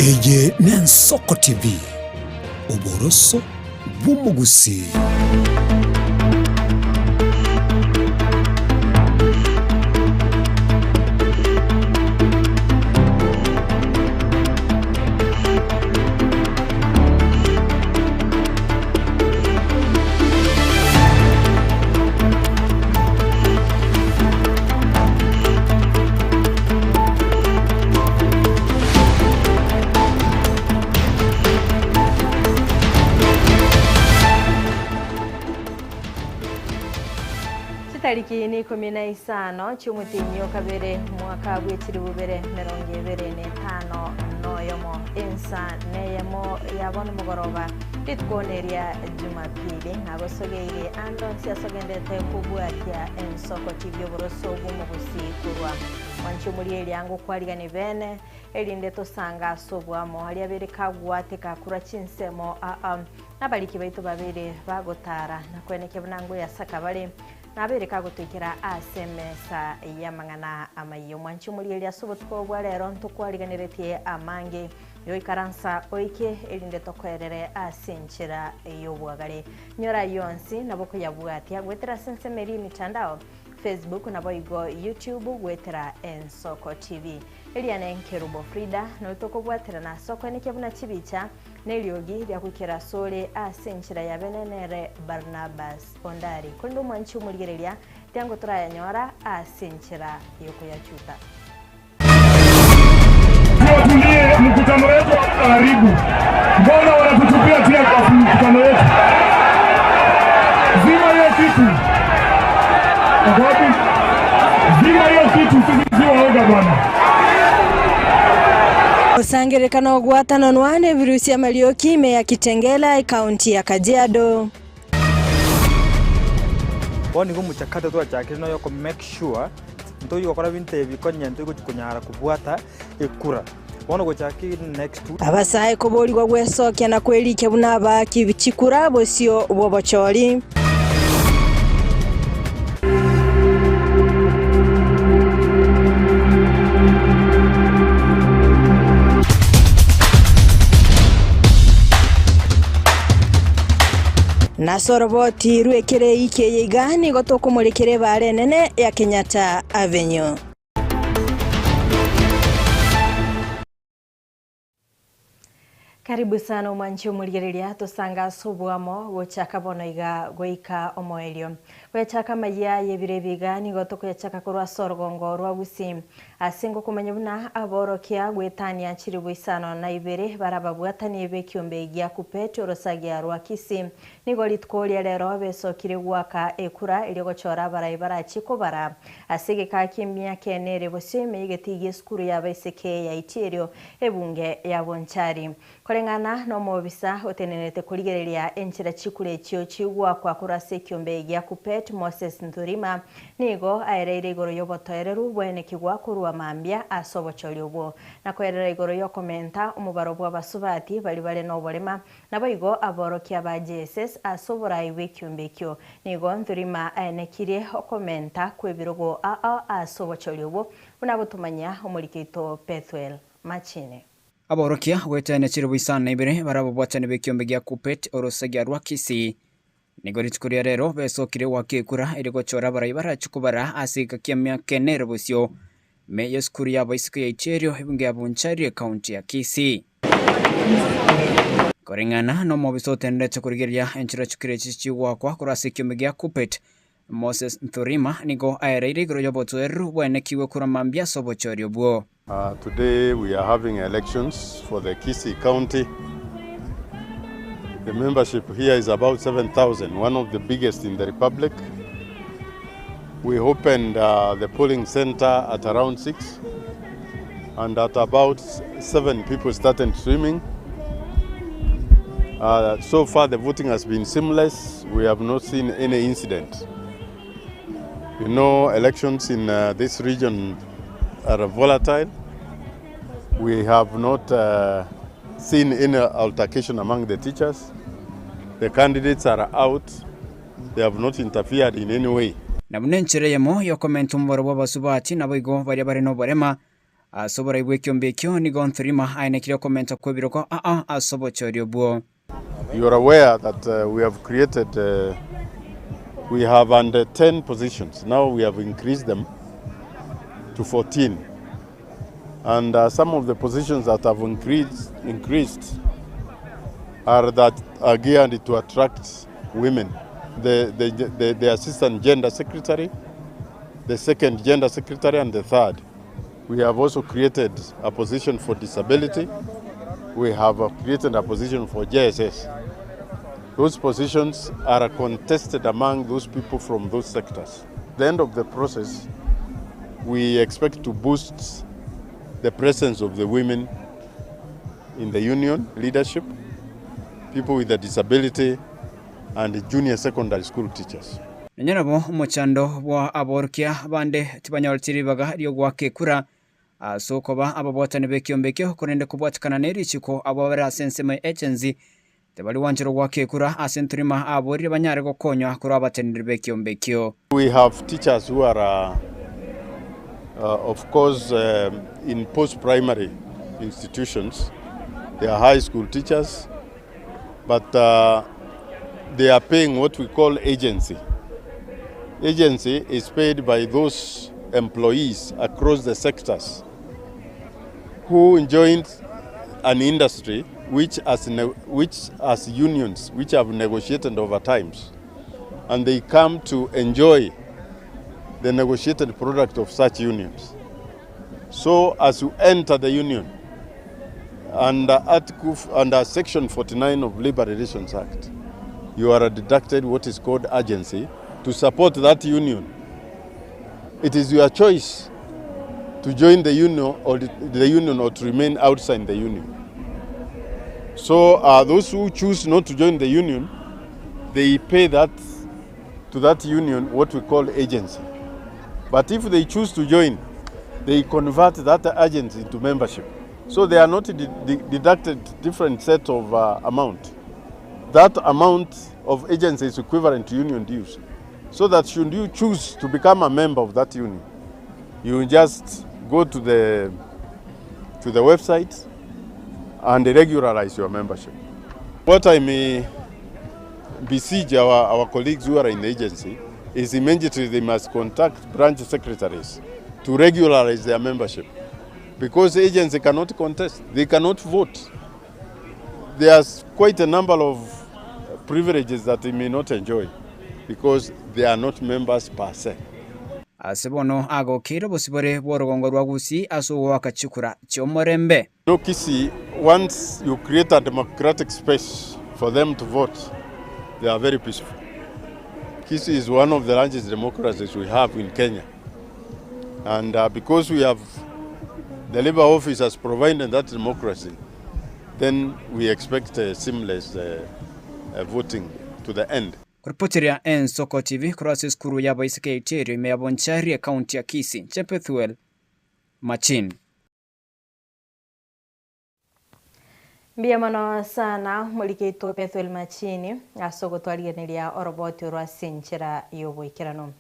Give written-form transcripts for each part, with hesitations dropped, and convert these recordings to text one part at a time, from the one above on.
Eye n'Ensoko TV oboroso bw'umugusi. Tariki ni 15 cy'umutinyo kabere mwaka w'ikiribubere 2025 noyomo insa neyemo yabona mugoroba litkoneria Jumapili agosogeire andonsi asogendete kubwatia Ensoko TV oboroso bw'umugusi kurwa wanchu muri yangu kwariga bene elinde tosanga sobwamo ali abereka gwateka kura chinsemo nabaliki baitu babere bagotara nakweneke bunango yasaka bale nabereka gutekera asemesa yamangana amayo mwanchu muri elia sobotko bwalero ntukwariganiretie amange yo ikaransa oike elinde tokwerere asinchira yobwagale nyora yonsi naboko yabwatia gwetera sensemeri mitandao Facebook na boigo YouTube gwetera Ensoko TV eliane Nkerubo Frida no toko bwatera na soko nikebuna chibicha neliogi lya kukera sole asinchira ya benenere Barnabas Ondari kondo mwanchu muligerelia tango turaya nyora asinchira yoko ya chuta. Tulie mkutano wetu karibu. Mbona wanatutupia tia kwa mkutano wetu? Zima hiyo kitu. Wapi? Zima hiyo kitu sisiwa oga bwana. Osangerekana gwatana nwane virusi ya Malioki me ya Kitengela kaunti ya Kajiado. Woni go muchakato to achakira no yoko make sure nto yokora binte bikonya nto kunyara kubwata ekura. Wono go chaki next week. Abasaye koboli gwa gwesokya na kwelike bunaba kibichikura bosio bobochori. Nasoroboti ruekere ike yigani gotoko murekere bare nene ya Kenyatta Avenue. Karibu sana mwanchu muligerelia tosanga sobwamo gochaka bonoiga goika omoelio gochaka maya yebirebiga ni gotoko yachaka kurwa sorgongo rwa gusi asingo kumanyabuna aborokia gwetania chiribwisano na ibere barababwatani bekyombe gya kupete orosagia rwa kisi ni golitkolia lero besokire gwaka ekura ili gochora barabara chikobara asige kakimya kenere bosime igetigie skuru ya baiseke ya itirio ebunge ya Bonchari Kolengana no mobisa otenenete kuligerelia enchira chikure chio chigwa kwa kurase kyombe gya kupet Moses Nturima nigo aereire igoro yobotoereru bwene kigwa kurwa mambia asobochori obwo nakwerera igoro yo komenta umubaro bwa basubati bali bale no bolema naboigo aborokia ba JSS asobora iwe kyombe kyo nigo Nturima aenekirie okomenta kwebirogo asobochori obwo unabutumanya umurikito Pethuel Machine Aborokia gwetene chiribwisana ibere barabobwatane bekyombe gya kupet orosagia rwakisi nigoritkuria rero besokire wakekura irigochora barabara chukubara asika kiamya kenero busyo me yeskuri ya baisike ya Icherio ibunge ya Bonchari kaunti ya Kisii Korengana no mobisote ndetse kurigeria enchira chukire chichiwa kwa kurase kyombe gya kupet Moses Nturima nigo aereire igoro yobotoeru bwene kiwe kuramambia sobochori obwo. Today we are having elections for the Kisii County. The membership here is about 7,000, one of the biggest in the Republic. We opened the polling center at around 6 and at about 7 people started streaming. So far the voting has been seamless. We have not seen any incident. You know, elections in this region are volatile. We have not seen any altercation among the teachers. The candidates are out. They have not interfered in any way. Na munenchire yemo yo komentum borobo basubati na boigo bari no barema asobora ibwe kyombekyo ni gonthurima aine kire komenta kwebiroko asobo chorio buo. You are aware that we have created, we have under 10 positions. Now we have increased them to 14. And some of the positions that have increased are geared to attract women. The assistant gender secretary, the second gender secretary, and the third. We have also created a position for disability. We have created a position for JSS. Those positions are contested among those people from those sectors. At the end of the process, we expect to boost the presence of the women in the union leadership, people with a disability, and the junior secondary school teachers. Nyanabo mochando wa aborkia bande tibanyoltiri baga ryo gwakekura sokoba ababotane bekyombekyo kurende kubwatikana neri chiko ababara sensema agency tebali wanjiro gwakekura asenturima aborire banyare gokonywa kuri abatendere bekyombekyo. We have teachers who are of course in post-primary institutions. They are high school teachers, but they are paying what we call agency. Agency is paid by those employees across the sectors who joined an industry which as unions which have negotiated over times, and they come to enjoy the negotiated product of such unions. So as you enter the union, under Section 49 of Labor Relations Act, you are deducted what is called agency to support that union. It is your choice to join the union or to remain outside the union. So those who choose not to join the union, they pay that to that union what we call agency. But if they choose to join, they convert that agency into membership. So they are not deducted different set of amount. That amount of agency is equivalent to union dues. So that should you choose to become a member of that union, you just go to the website and regularize your membership. What I may beseech our colleagues who are in the agency is immediately they must contact branch secretaries to regularize their membership, because the agency cannot contest, they cannot vote. There's quite a number of privileges that they may not enjoy because they are not members per se. Asebono ago kiro bosibore borogongo rwagusi aso wakachukura chomorembe. No, Kisii, once you create a democratic space for them to vote, they are very peaceful. Kisii is one of the largest democracies we have in Kenya. And because we have the Labour Office has provided that democracy, then we expect a seamless voting to the end. Kurpotiria Soko TV kurasi skuru ya baisike iterio imeyabonchari ya kaunti ya Kisii. Chepethuel Machin. Mbiyamano sana mulikeito Pethuel Machini asoko twaligeneria oroboti rwasinchira yobwikirano.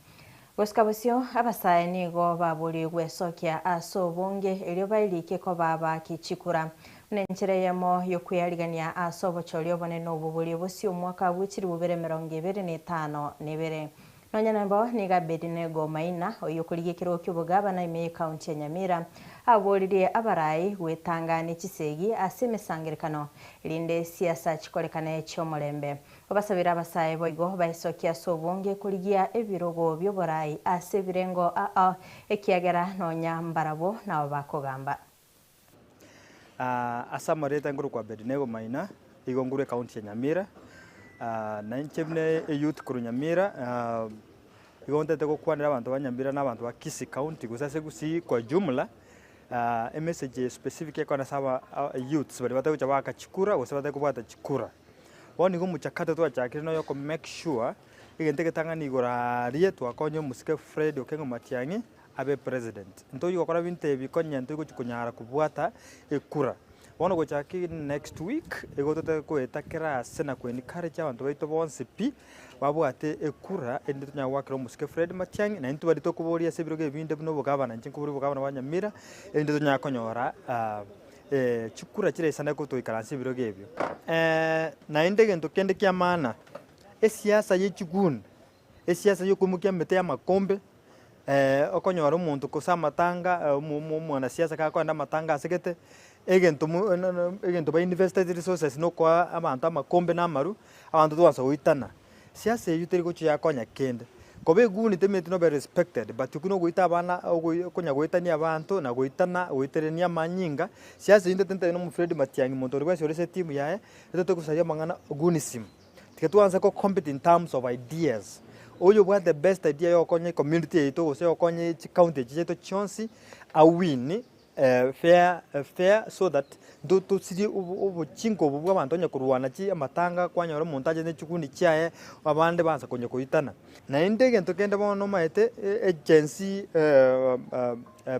Goskabosio abasaini go babuli gwesokia asobonge elio bailike ko baba kichikura nenchereyemo yokuyaligania asobo cholio bone no bubuli bosio mwaka wikiri bubere 2025 nebere nonyanambo niga Bedinego Maina oyokuligikiro kyubugaba na ime county ya Nyamira abolire abarai gwetangana kisegi asemesangirikano linde siasa chikolekane chomorembe obasabira abasaye boigo baisokia sobonge kuligia ebirogo byoborai asebirengo ekiagera nonya mbarabo na bakogamba. Asamareta nguru kwa Bedinego Maina igongure county ya Nyamira na nchemne youth kuru Nyamira igontete gukwanira abantu banyambira n'abantu ba Kisii county gusase gusi kwa jumla message specific kwa nasaba youths bali batakuja bakachikura gusabata kubata chikura woni gumuchakata twa chakiri no yoko make sure igenteke tangani igora rietu akonyo musike Fred Okengo Matiang'i abe president nto yuko kora binte bikonya nto kunyara kubwata ekura bono gochaki next week egotote koetakera sena kweni encourage abantu baito bonse pi babwate ekura ende tunyawakira omusike Fred Matiang'i na ntubari tokuboria sebiro gebinde buno bugabana nchinkuburi bugabana banyamira ende tunyakonyora chikura chire sana kutoikaransi biro gebyo na ende gento kende kia maana esiasa yechiguni esiasa yokumukia mete ya makombe okonyora umuntu kusamatanga mwana siasa kakwenda matanga asegete egento ba invested resources no kwa abantu amakombe namaru abantu twanza uitana siasa yuteri gochi yakonya kende kobe guni temete no be respected but kuno goita abana okonya goitania abantu na goitana goiterenia manyinga siasa yinde tente no Fred Matiang'i muntu rwese orese team yae etote kusaria mangana gunism tiketwanza ko compete in terms of ideas oyo bwa the best idea yo konye community yeto ose okonye county yeto chonsi a win fair so that do sidi obochinko bwa abantu nya kurwana chi amatanga kwanyora montaje ne chikundi chae abande banza konye koitana na indege ntokende bono maete agency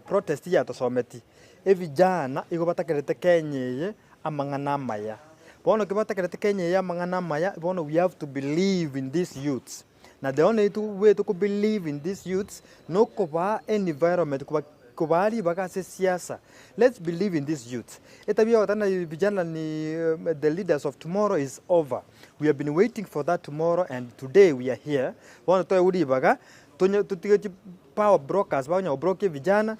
protest ya to someti evijana igo batakerete kenyeye amangana maya bono ke batakerete kenyeye amangana maya bono we have to believe in these youths. Now the only way to believe in these youths, no kuba environment kubali bakase siasa. Let's believe in these youths. Etabia watana vijana ni the leaders of tomorrow is over. We have been waiting for that tomorrow and today we are here. Wana toa udi baga tutigechi power brokers banya obroke vijana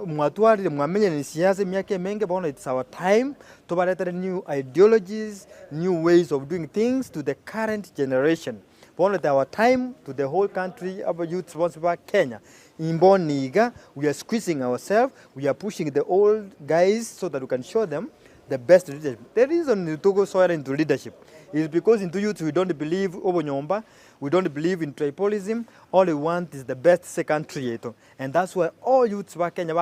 mwatuari mwamenye ni siasa miaka menge bona it's our time to baleta new ideologies, new ways of doing things to the current generation. It's our time to the whole country of youth responsible Kenya. In Boniga, we are squeezing ourselves, we are pushing the old guys so that we can show them the best leadership. The reason to go so into leadership is because into youth we don't believe Obonyomba, we don't believe in tribalism, all we want is the best second creator. And that's why all youths of Kenya,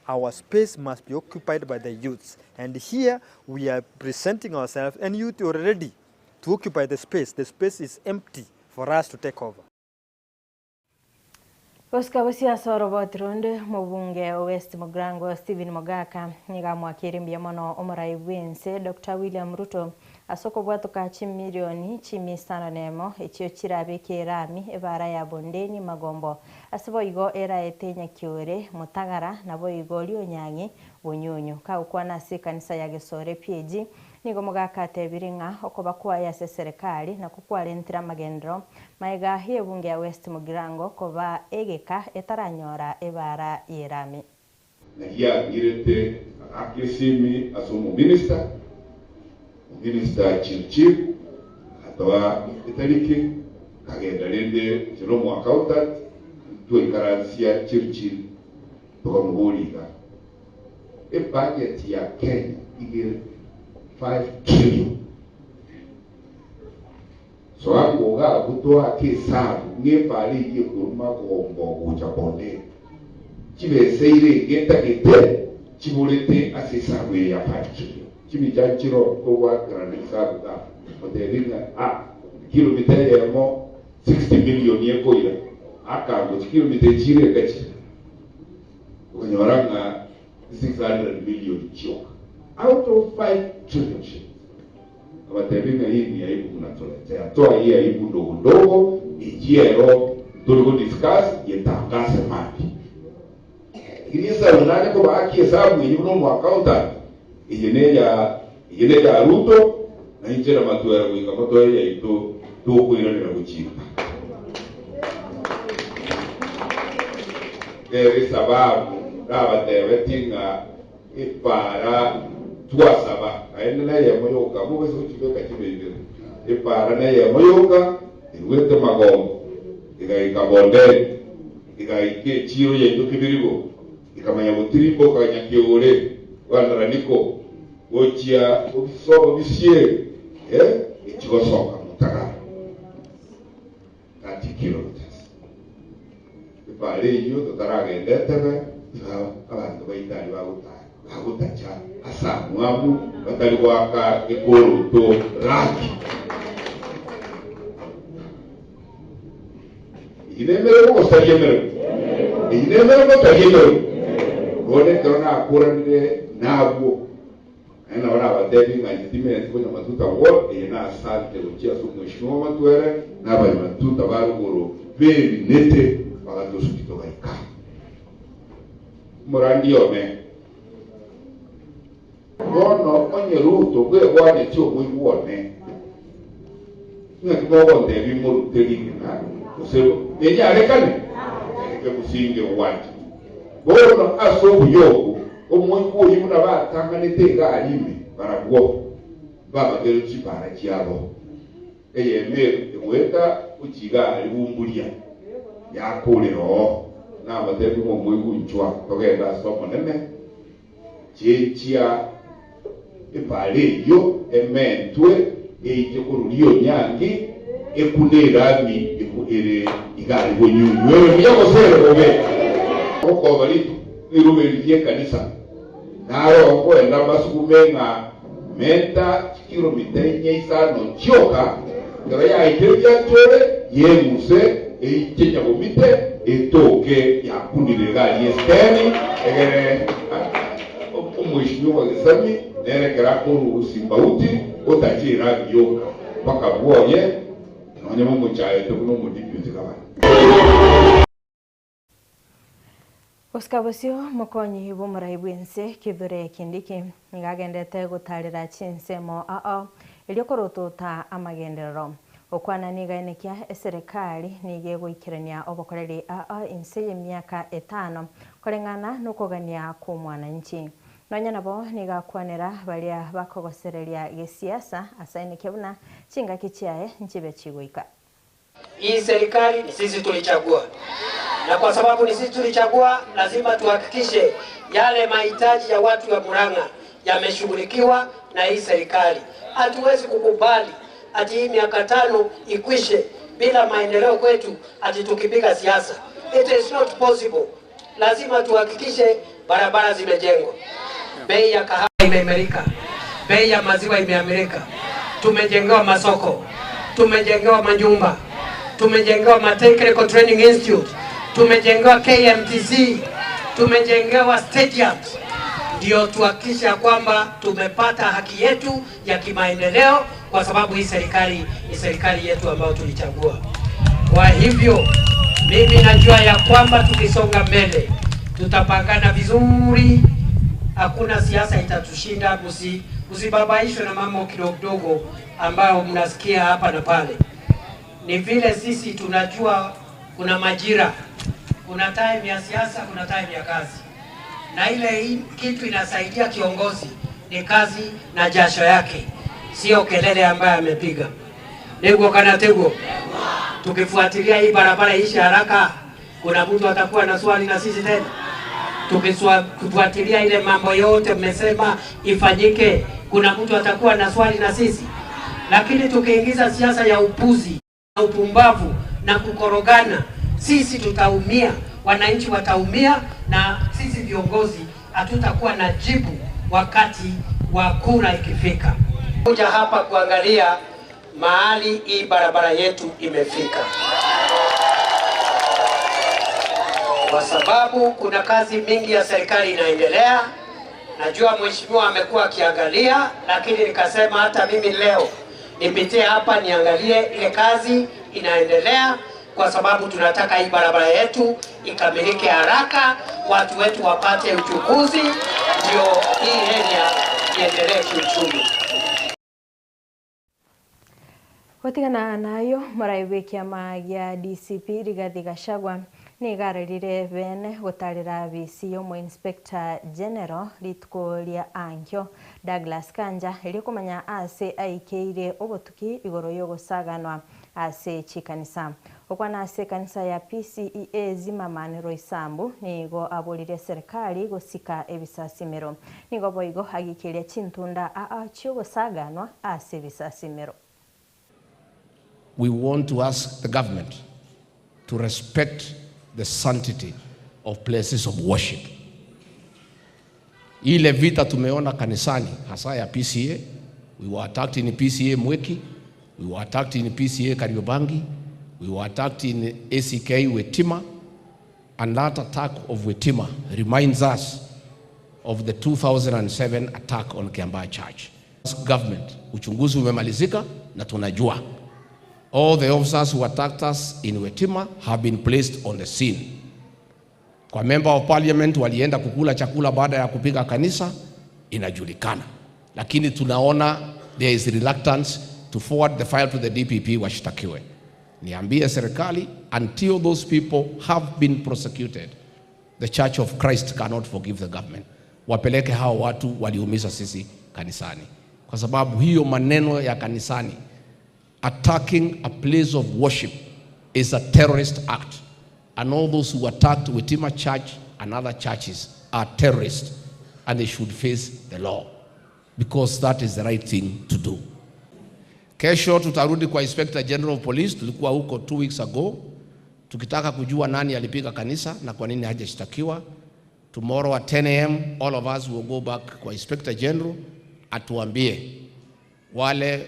our space must be occupied by the youths. And here we are presenting ourselves and youth are ready to occupy the space. The space is empty for us to take over. Oscar siasa robot ronde mubunge West Mugrango Stephen Mogaka niga mwakirimbia mono omurai bwense Dr. William Ruto asoko bwatuka chimilioni chimisano nemo ekyo kirabeke rami ebara ya bondeni magombo asibo igo era etenya kiore mutagara nabo igo lyonyangi bonyonyo ka ukwana kanisa ya Gesore PG nigo Mogaka tebiringa okoba kwa ya serikali na kukwalentira magendro maiga hebunge ya West Mugrango koba egeka etaranyora ebara yerami na ya girete akisimi asumu minister Chirchir atawa itariki kagenda rende jero mwaka utat tuikaransia Chirchir tukamuburiga budget ya Kenya igere 5 trillion so akoga kutoa kesabu ngepali yikuruma gombo uchapone chibeseire geta gete chiburete asesabu ya 5 trillion chimijanchiro kwa granisabu da oderinga kilomita ya mo 60 million yeko ila akago kilomita chire gachi kunyoranga 600 million choka out of 5 trillion abateringa hii ni aibu mnatoletea toa hii aibu ndogo ndogo ijiero tuliko discuss yetangase mali Kirisa unane kwa haki hesabu yibuno mwaka uta iyeneja Ruto na injera matuera kuika matuera ito tuku iranira kuchika dere sababu raba tewetinga ipara tuasaba aendelea ya moyoka mubeso chibeka chibebe ipara na ya moyoka iwete magombo ikaikabonde ikaike chiro yetu kibirigo ikamanya butiripo kanyakiore wandaraniko ochia ubisoba bisie ichigosoka mutagara 30 kilometers ipare iyo tutaragendetebe abantu baitari bagutacha asa mwamu batari waka ikoro to raki inemere ko sayemere inemere ko tayemere gone korona akuranire nabo na ora abatebi ngajitime kunya matuta wo na asante kuchia su mheshimiwa Matwere na bali matuta baruguru very nete bagadosu kitoka ika morandi ome bono onye ruto gwe bwane tio bwibone ngakiboko ndebi mu teligina usebo eja alekane ke kusinge wati bono aso buyogo omwengu yimuna batanganete galime baragwo baba gero chipara chiabo eyeme weta uchiga alibumbulia yakolero na batebi mu mwengu nchwa togenda somo nene chechia epale yo ementwe eje kurulio nyangi ekunera mi ere igali bonyunyu wewe miyako sere bobe oko balitu irubeliye kanisa naro kwenda basukumenga meta kilomita nyeisano choka ngara ya iteja tore yemuse eije nyabomite etoke yakunire gali esteni egere umwishimiwa gesami nere kerakuru usimbauti utachira yoka paka buoye nonye mu chaye tukuno mudipi zikaba Oskabosio mokonyi bumuraibu ense kibure kindiki ngagendete gutarira chinsemo iliokorotota amagenderero okwana nigaenekia eserikali nige guikirania obokoreri ense y'emyaka 5 korengana nokogania ku mwananchi nonya nabo nigakwanira balia bakogosereria gisiasa asaini kebuna chinga kichiae nchibe chigwika. Hii serikali ni sisi tulichagua, na kwa sababu ni sisi tulichagua, lazima tuhakikishe yale mahitaji ya watu wa Murang'a yameshughulikiwa na hii serikali. Hatuwezi kukubali ati hii miaka 5 ikwishe bila maendeleo kwetu, ati tukipiga siasa. It is not possible. Lazima tuhakikishe barabara zimejengwa, bei ya kahawa imeimarika, bei ya maziwa imeimarika, tumejengewa masoko, tumejengewa manyumba, tumejengewa Technical Training Institute, tumejengewa KMTC, tumejengewa stadiums. Ndio tuhakikisha kwamba tumepata haki yetu ya kimaendeleo, kwa sababu hii serikali ni serikali yetu ambayo tulichagua. Kwa hivyo mimi najua ya kwamba tukisonga mbele tutapangana vizuri, hakuna siasa itatushinda. Usibabaishwe na mambo kidogo ambayo mnasikia hapa na pale. Ni vile sisi tunajua kuna majira, kuna time ya siasa, kuna time ya kazi, na ile kitu inasaidia kiongozi ni kazi na jasho yake, sio kelele ambayo amepiga. Nego kana tego, tukifuatilia hii barabara ishi haraka, kuna mtu atakuwa na swali na sisi tena. Tukifuatilia ile mambo yote mmesema ifanyike, kuna mtu atakuwa na swali na sisi. Lakini tukiingiza siasa ya upuzi na upumbavu na kukorogana, sisi tutaumia, wananchi wataumia, na sisi viongozi hatutakuwa na jibu wakati wa kura ikifika. Kuja hapa kuangalia mahali hii barabara yetu imefika, kwa sababu kuna kazi mingi ya serikali inaendelea. Najua mheshimiwa amekuwa akiangalia, lakini nikasema hata mimi leo nipitie hapa niangalie ile kazi inaendelea, kwa sababu tunataka hii barabara yetu ikamilike haraka, watu wetu wapate uchukuzi, ndio hii area iendelee kiuchumi. Watigana nayo maraibu kiama ya DCP Rigathi Gachagua nigararire bene gutarira bisi yo mu Inspector General ritko lia Ankyo Douglas Kanja ili kumanya ase aikeire obotuki igoro yo gusaganwa ase chikanisa okwana ase kanisa ya PCEA Zimmerman Roysambu nigo abolire serikali gusika ebisasimero nigo boigo agikiria chintunda cyo gusaganwa ase ebisasimero. We want to ask the government to respect the sanctity of places of worship. Ile vita tumeona kanisani hasa ya PCA, we were attacked in PCA Mweki, we were attacked in PCA Kariobangi, we were attacked in ACK Wetima, and that attack of Wetima reminds us of the 2007 attack on Kiambaa Church. Government, uchunguzi umemalizika na tunajua. All the officers who attacked us in Wetima have been placed on the scene. Kwa member of parliament walienda kukula chakula baada ya kupiga kanisa, inajulikana. Lakini tunaona there is reluctance to forward the file to the DPP washtakiwe. Niambie serikali, until those people have been prosecuted, the Church of Christ cannot forgive the government. Wapeleke hao watu waliumiza sisi kanisani. Kwa sababu hiyo maneno ya kanisani, attacking a place of worship is a terrorist act. And all those who attacked Wetima Church and other churches are terrorists, and they should face the law, because that is the right thing to do. Kesho tutarudi kwa Inspector General of Police. Tulikuwa huko 2 weeks ago tukitaka kujua nani alipiga kanisa na kwa nini hajashtakiwa. Tomorrow at 10 a.m. all of us will go back kwa Inspector General atuambie wale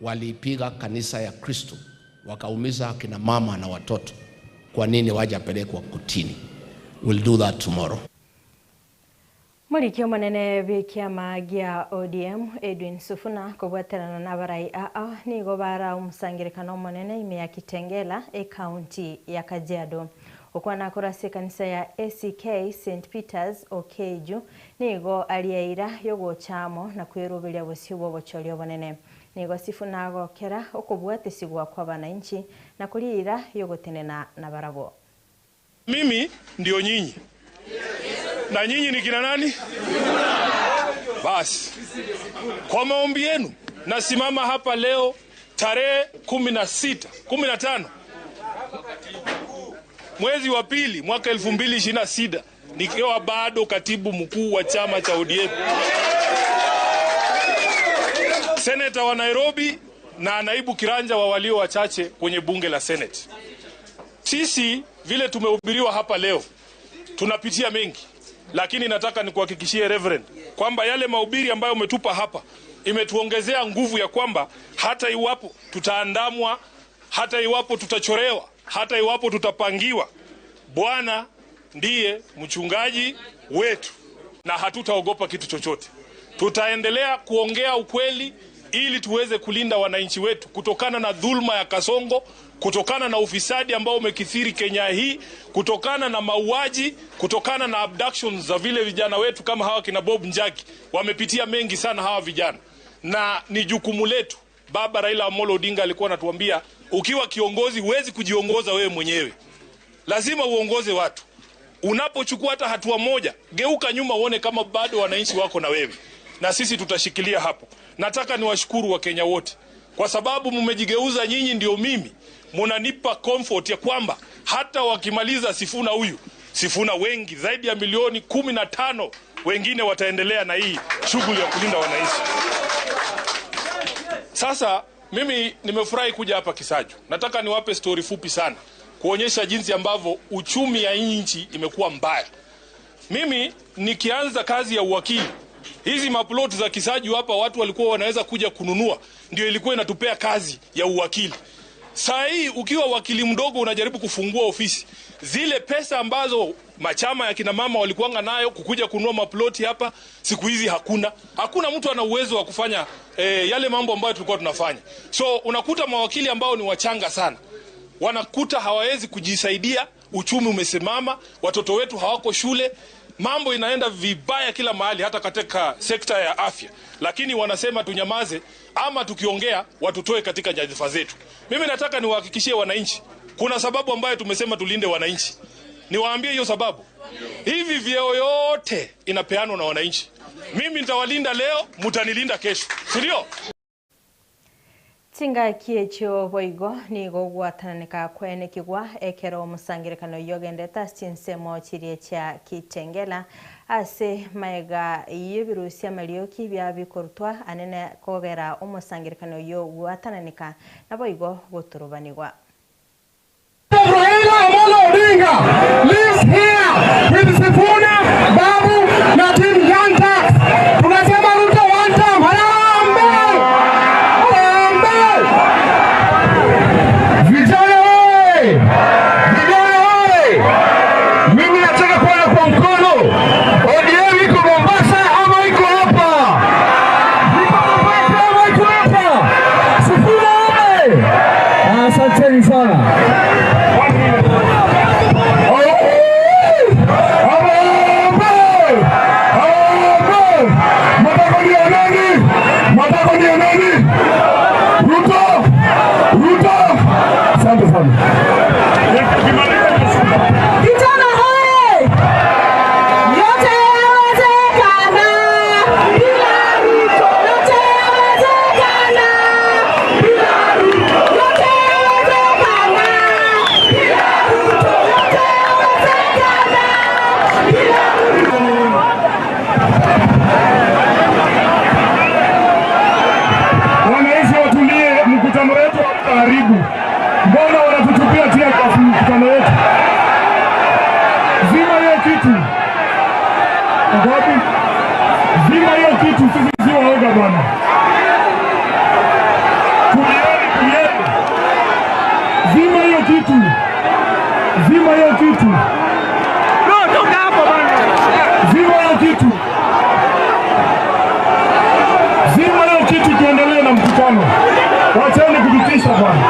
walipiga kanisa ya Kristo wakaumiza kina mama na watoto, kwa nini wajapelekwa kotini. We'll do that tomorrow. Murikio manene bikiama gia ODM Edwin Sifuna kubwaterana na barai nigo bara umusangirikano manene ime ya Kitengela county ya Kajiado. Okwana kurasi kanisa ya ACK St Peters Okeju nigo aliaira yogo chamo na kwirubiria busibo bochorio banene. Nigo Sifuna gokera okubwatesigwa kwa bananchi na kulira yogo tenena na barabo. Mimi ndio nyinyi. Na nyinyi ni kina nani? Basi. Kwa maombi yenu nasimama hapa leo tarehe 15 mwezi wa pili mwaka 2026 nikiwa bado katibu mkuu wa chama cha ODM. Seneta wa Nairobi na naibu kiranja wa walio wachache kwenye bunge la Senate. Sisi vile tumehubiriwa hapa leo tunapitia mengi, lakini nataka nikuhakikishie Reverend kwamba yale mahubiri ambayo umetupa hapa imetuongezea nguvu ya kwamba hata iwapo tutaandamwa, hata iwapo tutachorewa, hata iwapo tutapangiwa, Bwana ndiye mchungaji wetu na hatutaogopa kitu chochote. Tutaendelea kuongea ukweli ili tuweze kulinda wananchi wetu kutokana na dhulma ya Kasongo, kutokana na ufisadi ambao umekithiri Kenya hii, kutokana na mauaji, kutokana na abductions za vile vijana wetu kama hawa kina Bob Njagi. Wamepitia mengi sana hawa vijana. Na ni jukumu letu. Baba Raila Amolo Odinga alikuwa anatuambia, ukiwa kiongozi huwezi kujiongoza wewe mwenyewe. Lazima uongoze watu. Unapochukua hata hatua moja, geuka nyuma uone kama bado wananchi wako na wewe. Na sisi tutashikilia hapo. Nataka niwashukuru wa Kenya wote kwa sababu mmejigeuza, nyinyi ndio mimi. Munanipa comfort ya kwamba hata wakimaliza Sifuna wengi zaidi ya milioni 15 wengine wataendelea na hii shughuli ya kulinda wananchi. Sasa mimi nimefurahi kuja hapa Kisaju. Nataka niwape story fupi sana kuonyesha jinsi ambavyo uchumi ya nchi imekuwa mbaya. Mimi nikianza kazi ya uwakili, hizi maplot za Kisaju hapa watu walikuwa wanaweza kuja kununua, ndio ilikuwa inatupea kazi ya uwakili. Saa hii ukiwa wakili mdogo unajaribu kufungua ofisi, zile pesa ambazo machama ya kina mama walikuanga nayo kukuja kununua maploti hapa, siku hizi hakuna mtu ana uwezo wa kufanya yale mambo ambayo tulikuwa tunafanya. So unakuta mawakili ambao ni wachanga sana, wanakuta hawawezi kujisaidia, uchumi umesimama, watoto wetu hawako shule, mambo inaenda vibaya kila mahali, hata katika sekta ya afya. Lakini wanasema tunyamaze, ama tukiongea watutoe katika nyadhifa zetu. Mimi nataka niwahakikishie wananchi, kuna sababu ambayo tumesema tulinde wananchi. Niwaambie hiyo sababu. Hivi vyeo yote inapeanwa na wananchi. Mimi nitawalinda leo, mtanilinda kesho. Si ndio? Tinga kiecho boigo ni gogwatananika kwene kigwa ekero musangirikano yogendeta sinsemo chirie cha Kitengela ase maega yibirusia malioki bya bikortwa anene kogera umusangirikano yo gwatananika na boigo goturubanirwa. Raila Amolo Odinga lives here with Sifuna, Babu na Team Young Turks. Tunasema Ruto one time. Vijana wewe! Mimi nataka kuona kwa mkono. ODM iko Mombasa. bwana.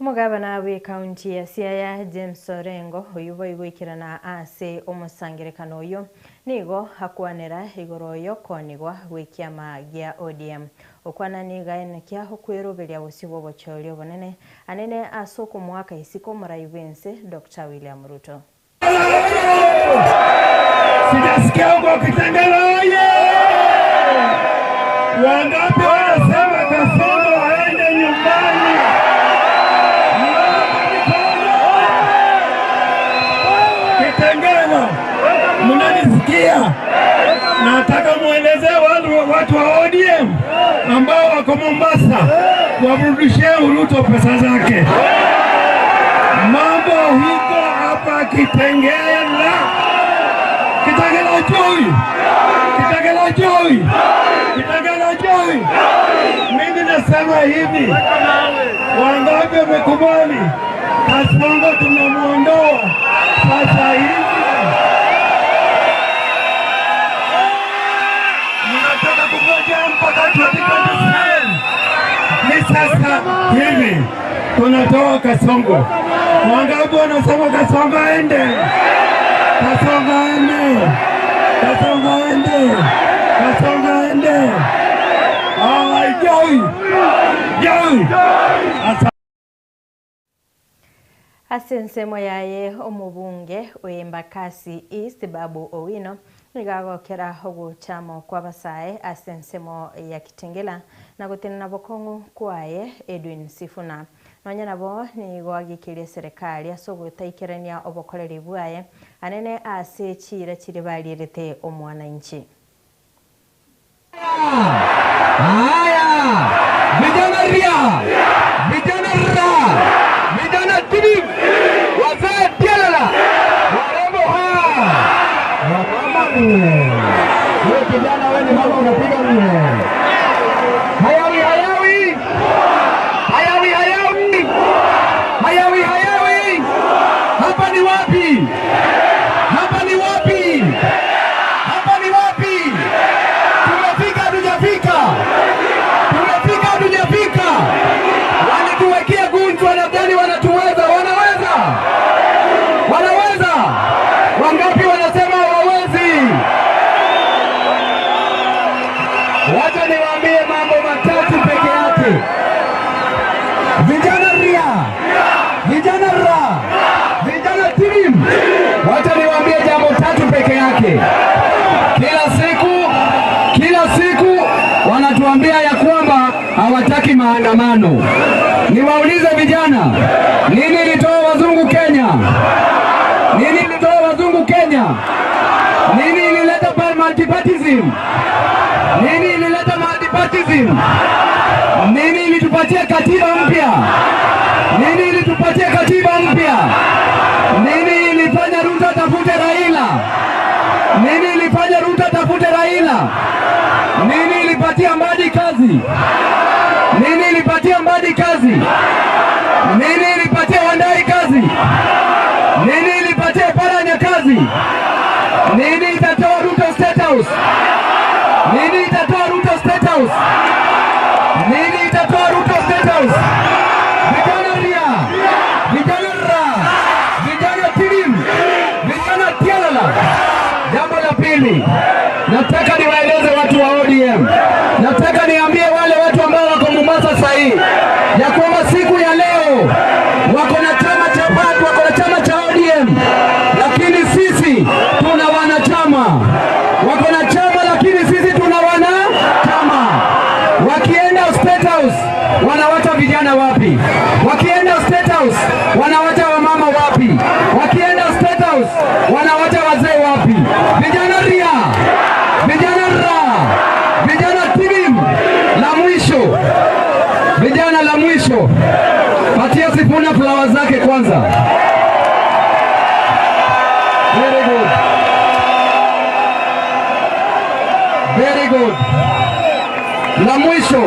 Umugabana we county ya Siaya James Orengo uyubo igwikirana ase omusangirekano uyo nigo hakwanera igoroyo konigwa wikiama gya ODM okwana niga enekia hokweroberia busibo bocholi obonene anene asoko mwaka isiko muraibense Dr. William Ruto. Sijasikia huko Kitengela oye! Wangapi wanasema Kasongo aende nyumbani? Kitengela, mnanisikia? Nataka mueleze watu wa ODM ambao wako Mombasa warudishie Ruto pesa zake. Mambo hiko hapa Kitengela. Kitengela Joy! Kitengela Joy! Kitengela Joy! Mimi nasema hivi, wangapi wamekubali Kasongo tunamuondoa sasa hivi? Mnataka kungoja mpaka 2027? Ni sasa hivi tunatoa Kasongo. Wangapi wanasema Kasongo aende? Kasongo aende! Kasongo aende! Kasongo aende! Joy! Joy! Asensemo yaye omubunge Embakasi East Babu Owino nigagokera oguchamo kwa basae asensemo ya Kitengela na gutenana bokongu kwaye Edwin Sifuna nonya nabo ni gwagikirie serikali asogotaikerania obokoreri bwaye anene ase chira chiri balirete omwananchi. Haya! Vijana ria! Vijana ra! Vijana tibi! Wazee tialala! Warembo haa! Wamama mwe! Wewe kijana wewe ni mama unapiga mwe! Hayawi hayawi! Hayawi hayawi! Hayawi hayawi! Hapa ni wapi? Hapa ni wapi? Hapa ni wapi? Tumefika hatujafika! Tumefika hatujafika! Wanatuwekea gunjwa na gani wanatuweza? Wanaweza? Wanaweza? Wangapi wanasema hawawezi? Wacha niwaambie mambo matatu peke yake. Vijana ria, vijana ra, vijana timu. Wacha niwaambie jambo tatu peke yake. Kila siku wanatuambia ya kwamba hawataki maandamano. Niwaulize vijana, nini ilitoa wazungu Kenya? Nini ilitoa wazungu Kenya? Nini ilileta multipartyism? Nini ilileta multipartyism? Nini ilitupatia katiba mpya? Nini ilitupatia katiba mpya? Nini ilifanya Ruto tafute Raila? Nini ilifanya Ruto tafute Raila? Nini ilipatia Mbadi kazi? Nini ilipatia Mbadi kazi? Nini ilipatia Wandai kazi? Nini ilipatia Paranya kazi? Nini itatoa Ruto State House? Nini itatoa Ruto State House? Nini itatoa Ruto State House? Vijana ria, vijana ra, vijana tilim, vijana tialala. Jambo la pili, nataka niwaeleze watu wa ODM. Nataka niambie wale watu ambao wako Mombasa kusema sasa hii ya kwamba siku ya leo wako na chama cha PAT, wako na chama cha ODM, lakini sisi tuna wanachama. Wako na chama lakini sisi tuna wanachama. Wakienda State House wanawacha vijana wapi? Wakienda State House wanawacha wamama wapi? Wakienda State House wanawacha wazee wapi? Vijana ria, vijana ra, vijana tilim. La mwisho, vijana la mwisho, patia Sifuna flowers zake kwanza. Very good. Very good. La mwisho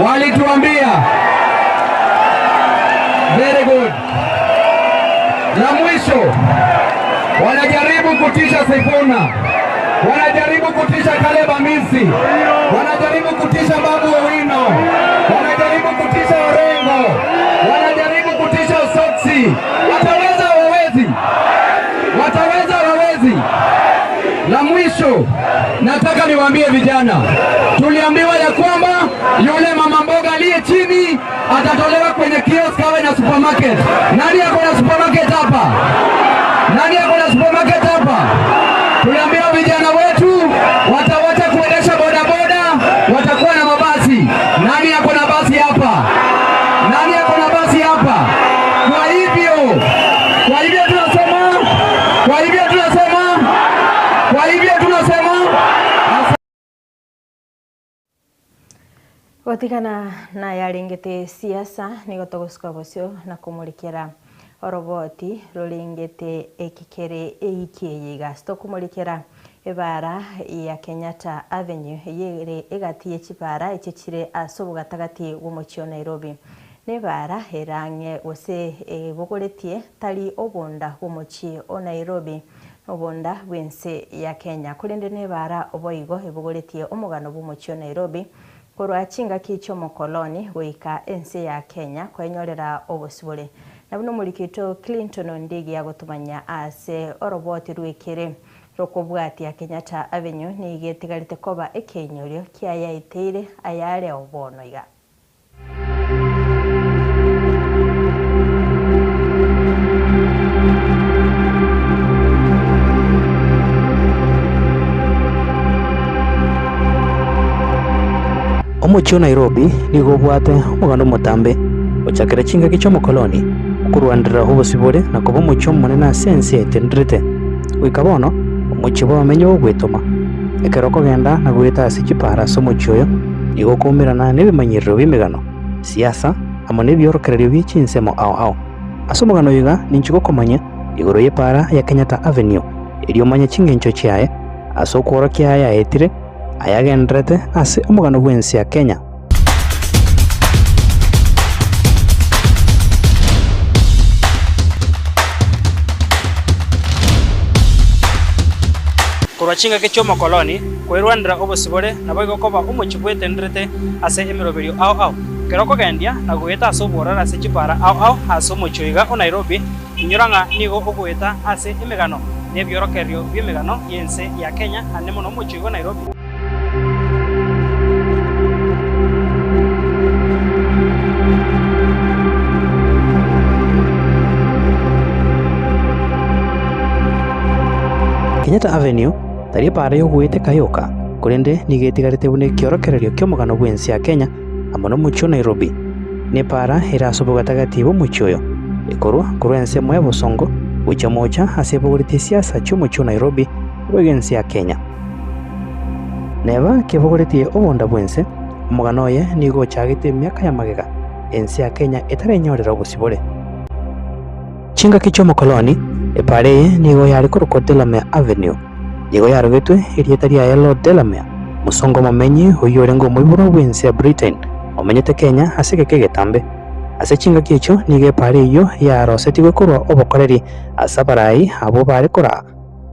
walituambia, very good. La mwisho wanajaribu kutisha Sifuna, wanajaribu kutisha Caleb Amisi, wanajaribu kutisha Babu Owino, wanajaribu kutisha Orengo, wanajaribu kutisha Osotsi. Wataweza wawezi? Wataweza wawezi? La mwisho nataka niwaambie vijana, tuliambiwa ya kwamba yule mama mboga aliye chini atatolewa kwenye kiosk awe na supermarket. Nani ako na supermarket hapa? Nani ako na supermarket hapa? Tuliambiwa vijana wetu watawacha kuendesha bodaboda, watakuwa na mabasi. Nani ako na basi hapa? Nani ako na basi hapa? Kwa hivyo tunasema Gotigana na yaringete siasa nigo togusika bocio na kumurikira oroboti ruringete ekikere eikiyiga stokumurikira ebara ya Kenyatta Avenue yere egatie chibara echechire asobu gatagati gumuchio Nairobi nebara erange ose bogoretie tali obonda gumuchio o Nairobi obonda bwense ya Kenya kulende nebara oboigo ebogoretie omugano gumuchio Nairobi korwa chinga kicho mokoloni goika ense ya Kenya kwenyorera obosibore na buno mulikito Clinton Ondigi ya gutumanya ase oroboti rwekere rokobwati ya Kenyatta Avenue ni igetigarite koba ekenyorio kia yaiteire ayare obono iga Omuchio Nairobi nigobwate omugano mutambe ochakira chinga kicho mokoloni kurwandira obosibore na kuba omuchio munene asense etendrete wikabono omuchio bamenyo ogwetoma ekero kogenda na gweta ase chipara somuchio yo nigokumirana nebimanyiriro bimigano siasa amo nebyorokererio bichinsemo ao ase omugano iga ninchigo komanya igoro yepara ya Kenyatta Avenue eri omanya chingencho chiaye ase okworo kiaye aetire ayagendrete ase omugano bwensi ya Kenya. Kurwachinga kicho mokoloni kwerwandira obosibore nabo igokoba omuchi bwetendrete ase emiroberio ao keroko gendia na gweta ase oborara ase chipara ao ase omuchi iga o Nairobi inyoranga nigo ogweta ase emigano nebyorokerio byemigano yense ya Kenya ane mono omuchi iga Nairobi. Kenyatta Avenue tari pare yo gwete kayoka kurende nigetigarite bune kiorokererio kyomugano bwensi ya Kenya amono muchio Nairobi ne para irasobo gatagati bo muchio ikorwa kurwense moya bosongo ucha mocha asebogorite siasa cy'umuchio Nairobi bwensi ya Kenya neba kebogorite obonda bwense omugano ye nigo chagite myaka ya magega ensi ya Kenya etarenyorera obosibore chinga kicho mokoloni epare nigo yari kuruko Delamere Avenue nigo yarugitwe irieta ria Lord Delamere musongo mamenyi uyorengo muiburo bwensi ya Britain omenyete Kenya asike kegetambe ase chinga kicho nige pare iyo yarosetigwe kurwa obokoreri asabarai abo bare kora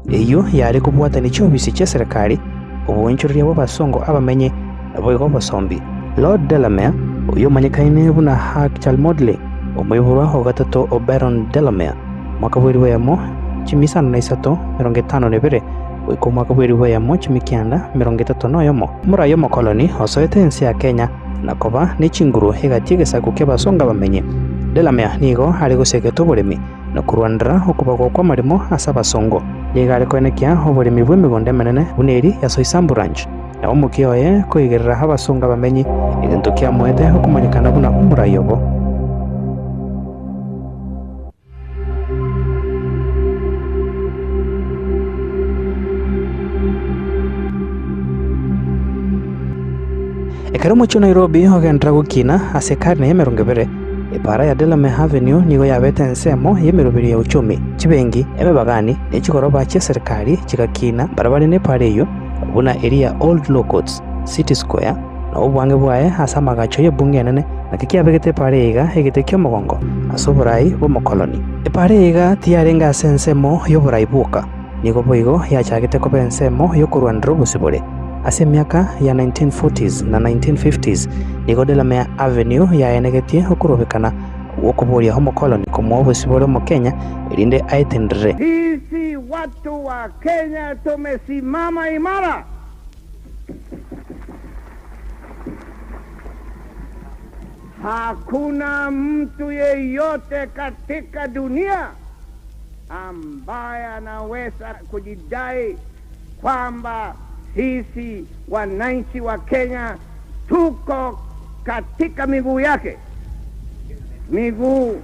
iyo yari kubwatani chobisi cha serikali obunchurira bo basongo abamenye abo basombi Lord Delamere uyo manyikaine buna Hakchal Modley omuiburo ho gatatu Oberon Delamere mwaka bwiri yamo chimisana na isato 52 wiko mwaka bwiri yamo chimikianda 31 yomo murayo mokoloni osoete ensi ya Kenya na koba ni chinguru igatie gisaku kia basonga bamenye Delamere nigo ari guseketo burimi na kurwandira okubagwo kwa marimo asa basongo nigari kwenekia oburimi bw'emigonde menene buneri ya Soisambu Ranch na omukioye kuigerera abasonga bamenyi igintu kia mwete okumanyikana buna umurayobo Ekero mucho Nairobi ogendra gukina ase karne ya 20 ipara ya Delamere Avenue nigo yabete ensemo y'emirubiri ya uchumi chibengi emebagani nechikoroba cha serikali chikakina barabara ne pare yo buna area Old Locals City Square na obwange bwae asa magacho ye bunge nene na kikiabegete pare iga egete kyo mogongo asoborai bo mokoloni ipare iga tiarenga sensemo yo borai buka nigo boigo yachagete ko bensemo yo kurwandro busibore ase miaka ya 1940s na 1950s nigo Delamere Avenue yaenegetie okurobekana wokuboria homo colony komo busibore mu Kenya ilinde aitendere. Sisi watu wa Kenya tumesimama imara. Hakuna mtu yeyote katika dunia ambaye anaweza kujidai kwamba sisi wananchi wa Kenya tuko katika miguu yake. Miguu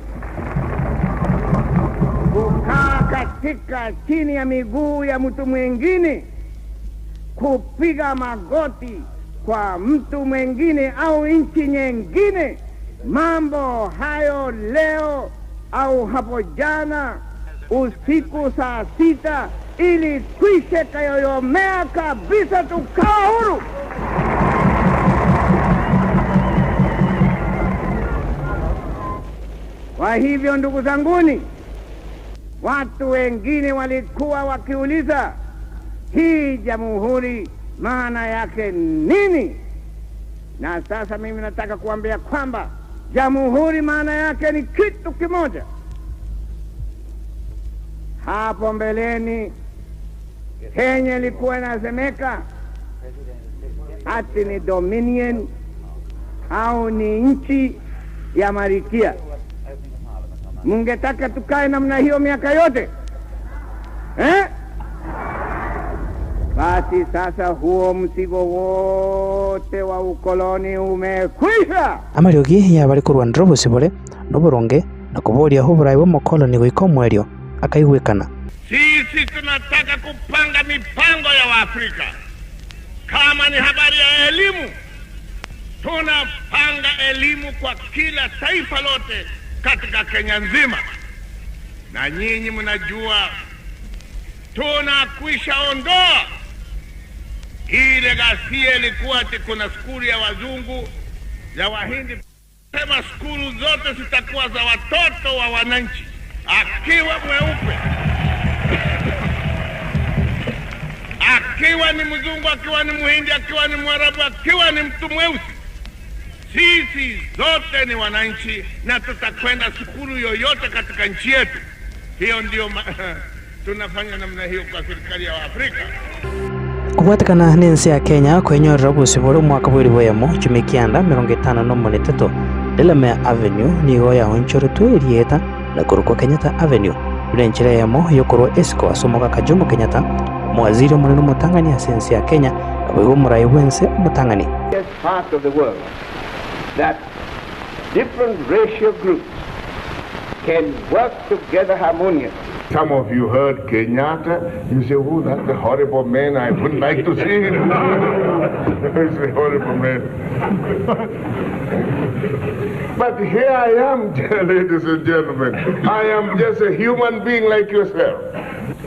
kukaa katika chini ya miguu ya mtu mwingine, kupiga magoti kwa mtu mwingine au nchi nyingine, mambo hayo leo au hapo jana usiku saa 6 ili kwishe kayoyomea kabisa tukawa huru. Kwa hivyo ndugu zanguni, watu wengine walikuwa wakiuliza hii jamhuri maana yake nini? Na sasa mimi nataka kuambia kwamba jamhuri maana yake ni kitu kimoja. Hapo mbeleni Kenya ilikuwa inasemeka ati ni dominion au ni nchi ya Marikia. Mungetaka tukae namna hiyo miaka yote? Basi sasa huo msigo wote wa ukoloni umekwisha. Amariogi ya bari kurwandira busibore n'oburonge na kuboria hoburai bo mukoloni goiko mwerio akaigwekana. Sisi tunataka kupanga mipango ya Waafrika. Kama ni habari ya elimu, tunapanga elimu kwa kila taifa lote katika Kenya nzima. Na nyinyi mnajua tunakwisha ondoa ile ghasia ilikuwa ati kuna skuli ya wazungu ya Wahindi. Sema skulu zote zitakuwa za watoto wa wananchi, akiwa mweupe, akiwa ni mzungu, akiwa ni Muhindi, akiwa ni Mwarabu, akiwa ni mtu mweusi. Sisi zote ni wananchi na tutakwenda skulu yoyote katika nchi yetu. Hiyo ndio tunafanya namna hiyo kwa serikali ya Afrika. Kubatikana n'ensi ya Kenya kwenyorera busibore umwaka bw'eriboyemo 1953 Delamere Avenue nigo yahonchoretwe erieta na kurukwa Kenyatta Avenue urenchera yamo yokorwa esiko asomoka Kajomo Kenyatta mwaziri omunene omutangani ase ensi ya Kenya nabwo omurai bwense omutangani. As part of the world that different racial groups can work together harmoniously. Some of you heard Kenyatta, you say, oh, that's a horrible man, I wouldn't like to see him. He's a horrible man. But here I am, ladies and gentlemen. I am just a human being like yourself.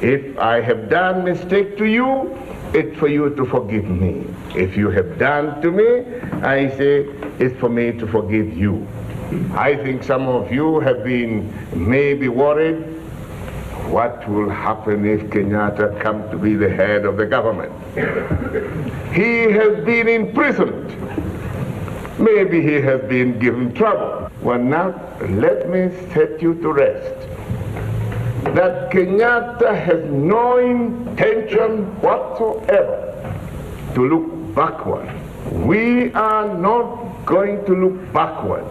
If I have done mistake to you, it's for you to forgive me. If you have done to me, I say, it's for me to forgive you. I think some of you have been maybe worried what will happen if Kenyatta comes to be the head of the government. He has been imprisoned. Maybe he has been given trouble. Well, now let me set you to rest that Kenyatta has no intention whatsoever to look backward. We are not going to look backward.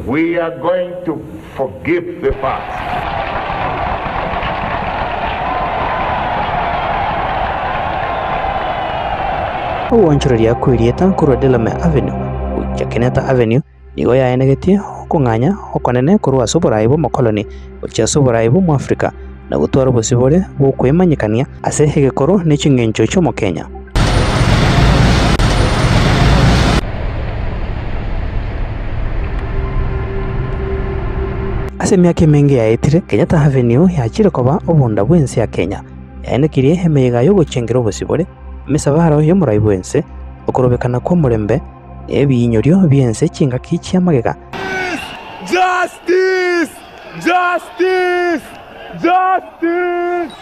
We are going to forgive the past. Uonchoreria kwirieta kurwa Delame Avenue ucha Kenyatta Avenue nigo yaenegetie kung'anya okonene kurwa suburaibu mokoloni ucha suburaibu mu Afrika na gutwara busibore bukwimanyikania ase hegekoro ni ching'encho chomo Kenya. Ase miaka mingi yaitire Kenyatta Avenue yachire koba obunda bwensi ya Kenya yaenekirie emeiga yo guchengera obusibore misabaro yo muraibu wense okorobekana kwa murembe ebinyorio byense chingaki chia magega. Justice! Justice! Justice!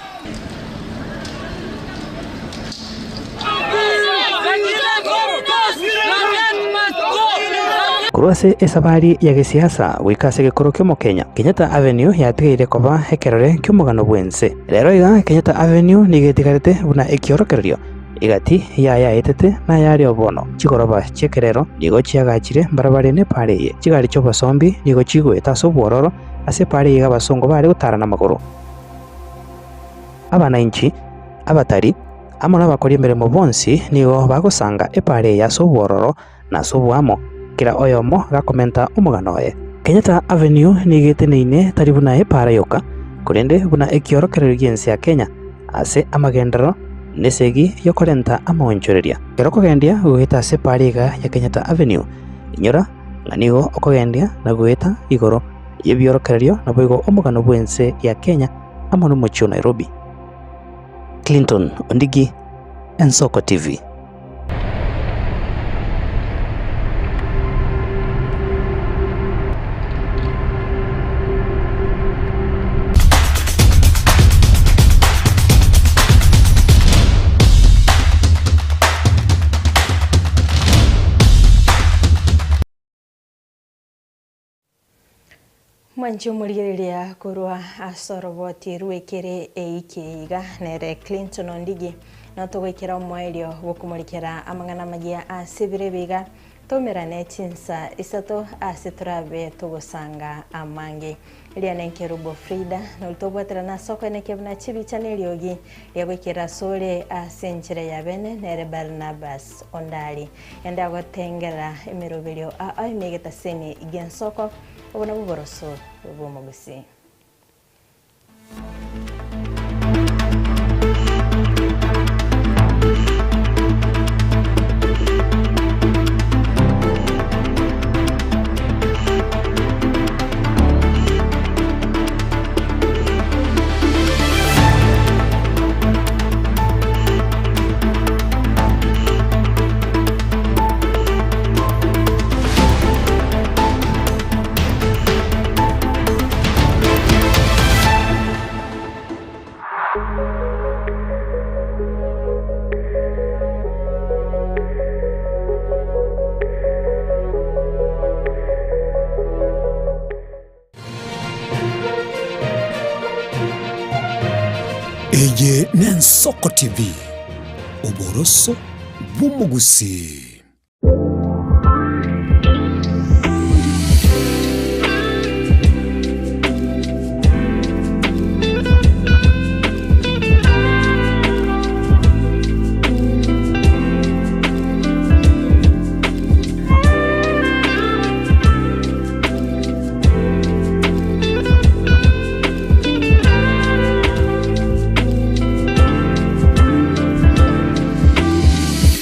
Kurwase esabari ya gisiasa wikase gikoro kyo Kenya. Kenyatta Avenue yatigaire koba hekerore kyo mugano bwense. Rero iga Kenyatta Avenue nigetigarete buna ekiorokererio igati ya etete na yari obono chikoroba chekerero nigo chiagachire barabarene pareye chigari cyo basombi nigo chigweta sobwororo ase pareye gabasongo bari gutarana maguru. Abana inchi abatari amona bakori emeremo bonsi nigo bagosanga epare ya sobwororo na sobwamo kira oyomo gakomenta umuganoe. Kenyatta Avenue nigeteneine tari buna epara yoka kurende buna ekiorokererio gensi ya Kenya ase amagendero nesegi yokorenta amaonchoreria kero kogendia guita ase pariga ya Kenyatta Avenue inyora nganigo okogendia na guita igoro yebiorokererio na boigo omugano bwense ya Kenya amono mocho Nairobi. Clinton Ondigi, Ensoko TV. Mwanju murigiriria kurwa asoroboti rwekere eikiga nere Clinton Ondigi no tugwikira omwerio gukumurikira amang'ana magia asibire biga tomerane chinsa isato asiturabe tugusanga amangi iliane nkerubo Frida no tobwatira na soko nekebna chibichane lyogi yagwikira sole asenjire yabene nere Barnabas Ondali enda gotengera emirobelio emegeta seni igensoko obona buboroso bw'omugusi. Eye Ensoko TV, oboroso bw'omugusi.